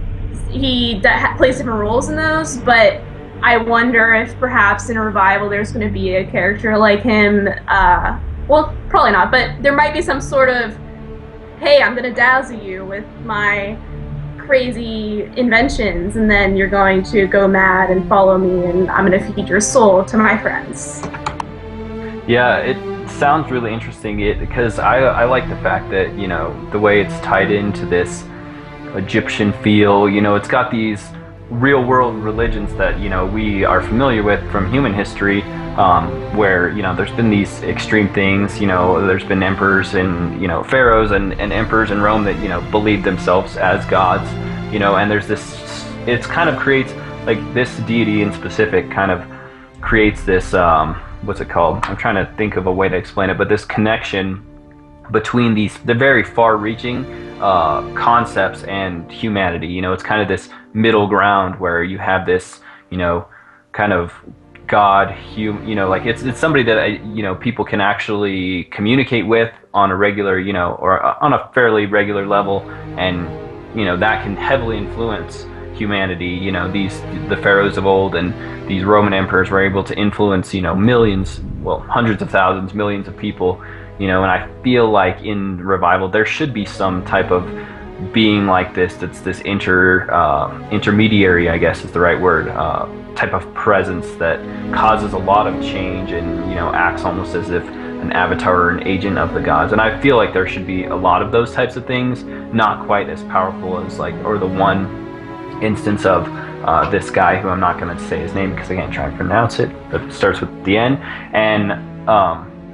he plays different roles in those, but I wonder if perhaps in a revival there's going to be a character like him. Well, probably not, but there might be some sort of, hey, I'm going to dazzle you with my crazy inventions, and then you're going to go mad and follow me, and I'm going to feed your soul to my friends. Yeah, it sounds really interesting because I like the fact that, the way it's tied into this Egyptian feel, it's got these real world religions that, we are familiar with from human history, where, there's been these extreme things, there's been emperors and, pharaohs and emperors in Rome that, believed themselves as gods, and there's this, it's kind of creates, like, this deity in specific kind of creates this, what's it called? I'm trying to think of a way to explain it, but this connection between the very far-reaching concepts and humanity. It's kind of this middle ground where you have this, kind of God, like it's somebody that people can actually communicate with on a regular, or on a fairly regular level, and that can heavily influence humanity. The pharaohs of old and these Roman emperors were able to influence, millions, well, hundreds of thousands, millions of people. And I feel like in Revival there should be some type of being like this that's this intermediary, I guess is the right word, type of presence that causes a lot of change and acts almost as if an avatar or an agent of the gods. And I feel like there should be a lot of those types of things, not quite as powerful as like, or the one instance of this guy who I'm not going to say his name because I can't try and pronounce it, but it starts with the N. And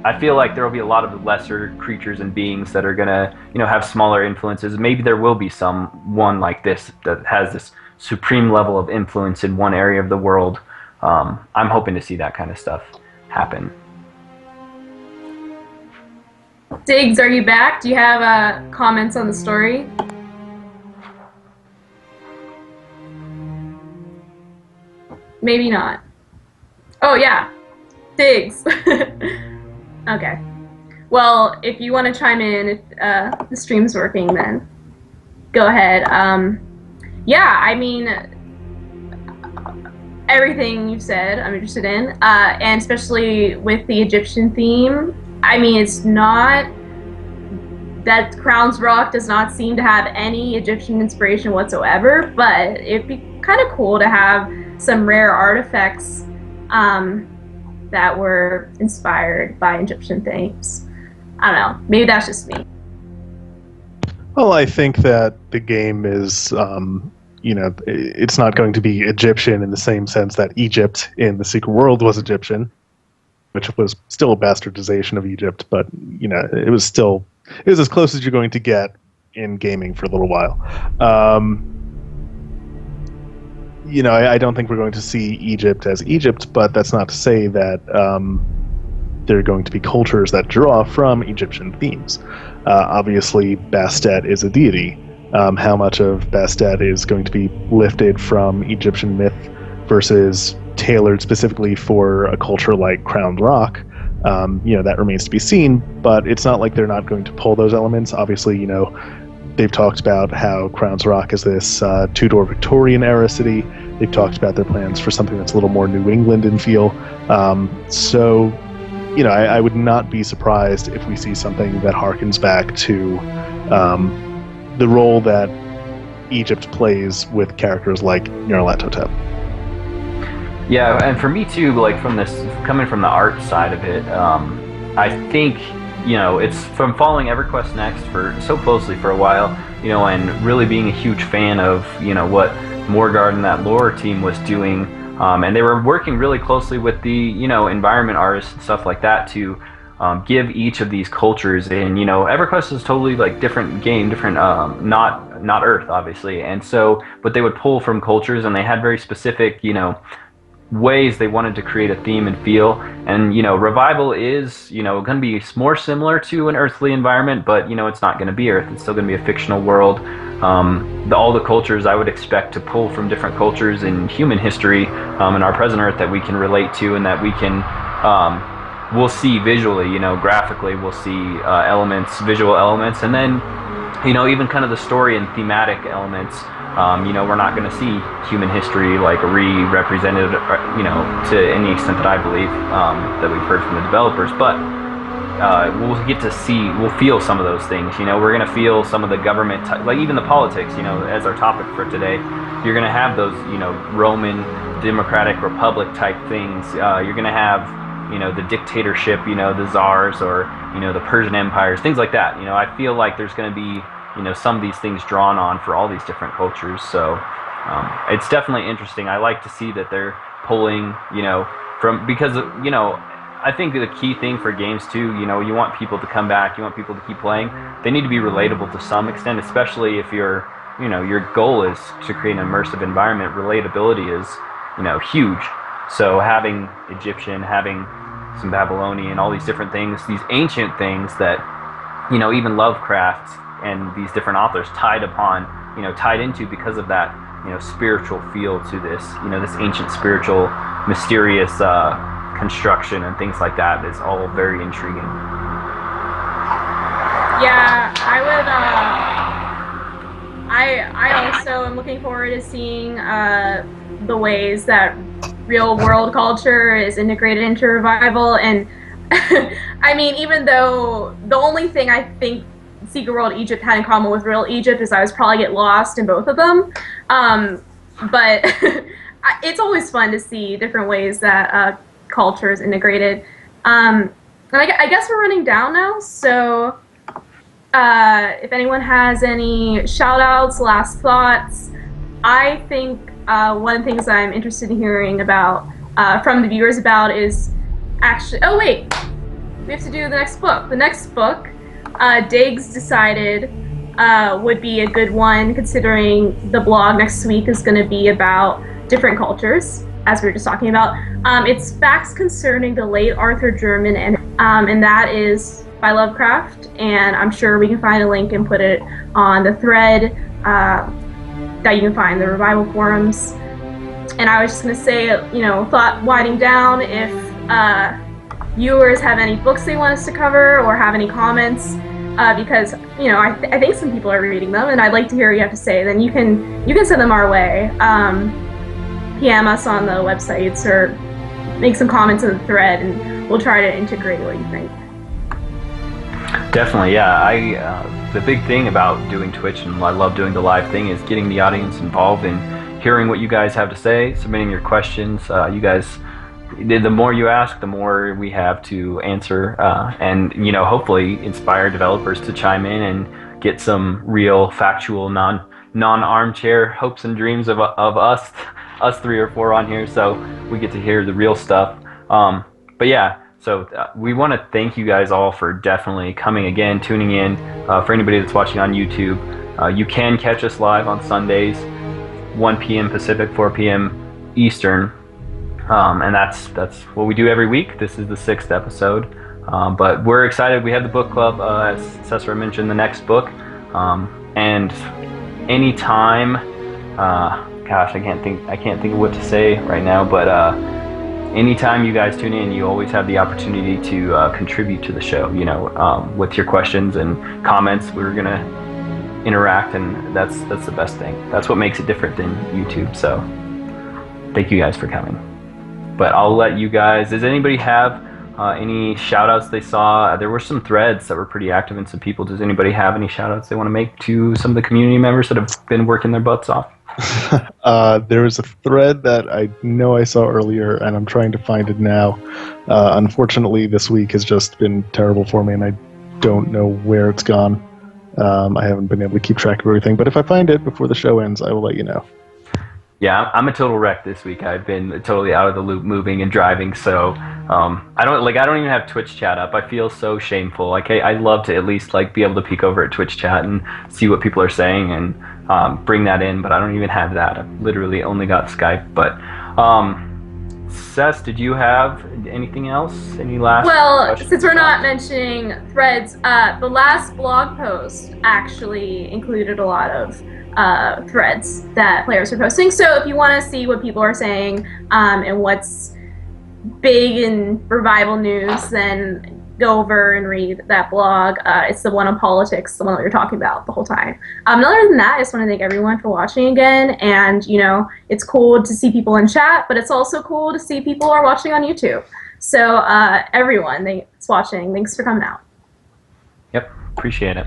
I feel like there will be a lot of lesser creatures and beings that are going to, you know, have smaller influences. Maybe there will be one like this that has this supreme level of influence in one area of the world. I'm hoping to see that kind of stuff happen. Diggs, are you back? Do you have comments on the story? Maybe not. Oh yeah, Diggs. Okay. Well, if you want to chime in, if the stream's working, then go ahead. Yeah, I mean, everything you said, I'm interested in, and especially with the Egyptian theme. I mean, it's not that Crown's Rock does not seem to have any Egyptian inspiration whatsoever, but it'd be kind of cool to have some rare artifacts that were inspired by Egyptian themes. I don't know. Maybe that's just me. Well, I think that the game is, you know, it's not going to be Egyptian in the same sense that Egypt in the Secret World was Egyptian, which was still a bastardization of Egypt, but, you know, it was as close as you're going to get in gaming for a little while. You know, I don't think we're going to see Egypt as Egypt, but that's not to say that there are going to be cultures that draw from Egyptian themes. Obviously, Bastet is a deity. How much of Bastet is going to be lifted from Egyptian myth versus tailored specifically for a culture like Crowned Rock, you know, that remains to be seen, but it's not like they're not going to pull those elements. Obviously, you know, they've talked about how Crown's Rock is this Tudor Victorian era city. They've talked about their plans for something that's a little more New England in feel. So, you know, I would not be surprised if we see something that harkens back to the role that Egypt plays with characters like Nyarlathotep. Yeah, and for me too, like from this, coming from the art side of it, I think, you know, it's from following EverQuest Next for so closely for a while, you know, and really being a huge fan of, you know, what Morgard and that lore team was doing, and they were working really closely with the, you know, environment artists and stuff like that to give each of these cultures. And, you know, EverQuest is totally like different game, different, not Earth obviously, and so, but they would pull from cultures, and they had very specific, you know, ways they wanted to create a theme and feel. And, you know, Revival is, you know, going to be more similar to an earthly environment, but, you know, it's not going to be Earth. It's still going to be a fictional world. All the cultures I would expect to pull from different cultures in human history in our present Earth that we can relate to, and that we can we'll see visually, you know, graphically, we'll see elements, visual elements, and then, you know, even kind of the story and thematic elements. You know, we're not going to see human history like re-represented, you know, to any extent that I believe that we've heard from the developers, but we'll get to see, we'll feel some of those things. You know, we're going to feel some of the government, like even the politics, you know, as our topic for today. You're going to have those, you know, Roman Democratic Republic type things. You're going to have, you know, the dictatorship, you know, the czars, or, you know, the Persian empires, things like that. You know, I feel like there's going to be, you know, some of these things drawn on for all these different cultures. So it's definitely interesting. I like to see that they're pulling, you know, from, because, you know, I think the key thing for games too, you know, you want people to come back, you want people to keep playing. They need to be relatable to some extent, especially if you're, you know, your goal is to create an immersive environment. Relatability is, you know, huge. So having Egyptian, having some Babylonian, all these different things, these ancient things that, you know, even Lovecraft and these different authors tied into because of that, you know, spiritual feel to this, you know, this ancient spiritual, mysterious construction and things like that is all very intriguing. Yeah, I also am looking forward to seeing the ways that real world culture is integrated into Revival. And I mean, even though the only thing I think Secret World Egypt had in common with real Egypt is I was probably get lost in both of them, but it's always fun to see different ways that culture is integrated. And I guess we're running down now, so if anyone has any shout-outs, last thoughts, I think one of the things I'm interested in hearing about from the viewers about is actually... Oh, wait! We have to do the next book. The next book, Diggs decided would be a good one, considering the blog next week is going to be about different cultures, as we were just talking about. It's Facts Concerning the Late Arthur German, and that is by Lovecraft, and I'm sure we can find a link and put it on the thread that you can find in the Revival forums. And I was just going to say, thought winding down, if viewers have any books they want us to cover or have any comments, because I think some people are reading them, and I'd like to hear what you have to say. Then you can send them our way. PM us on the websites or make some comments in the thread, and we'll try to integrate what you think. Definitely, yeah. The big thing about doing Twitch, and I love doing the live thing, is getting the audience involved and hearing what you guys have to say, submitting your questions. You guys, the more you ask, the more we have to answer, and hopefully inspire developers to chime in and get some real, factual, non-armchair hopes and dreams of us 3 or 4 on here, so we get to hear the real stuff. But yeah. So we want to thank you guys all for definitely coming again, tuning in. For anybody that's watching on YouTube, you can catch us live on Sundays, 1 p.m. Pacific, 4 p.m. Eastern, and that's what we do every week. This is the 6th episode, but we're excited. We have the book club, as Cesar mentioned, the next book, and anytime. Gosh, I can't think of what to say right now, but. Anytime you guys tune in, you always have the opportunity to contribute to the show, with your questions and comments. We're going to interact, and that's the best thing. That's what makes it different than YouTube, so thank you guys for coming. But I'll let you guys, does anybody have any shout-outs they saw? There were some threads that were pretty active and some people. Does anybody have any shout-outs they want to make to some of the community members that have been working their butts off? There was a thread that I know I saw earlier, and I'm trying to find it now. Unfortunately, this week has just been terrible for me, and I don't know where it's gone. I haven't been able to keep track of everything, but if I find it before the show ends, I will let you know. Yeah, I'm a total wreck this week. I've been totally out of the loop moving and driving, so I don't even have Twitch chat up. I feel so shameful. I'd love to at least be able to peek over at Twitch chat and see what people are saying and bring that in, but I don't even have that. I've literally only got Skype. But Cess, did you have anything else? Any last questions? Since we're not mentioning threads, the last blog post actually included a lot of threads that players are posting. So if you want to see what people are saying and what's big in Revival news, then go over and read that blog. It's the one on politics, the one that we were talking about the whole time. Other than that, I just want to thank everyone for watching again. And, it's cool to see people in chat, but it's also cool to see people are watching on YouTube. So everyone that's watching, thanks for coming out. Yep, appreciate it.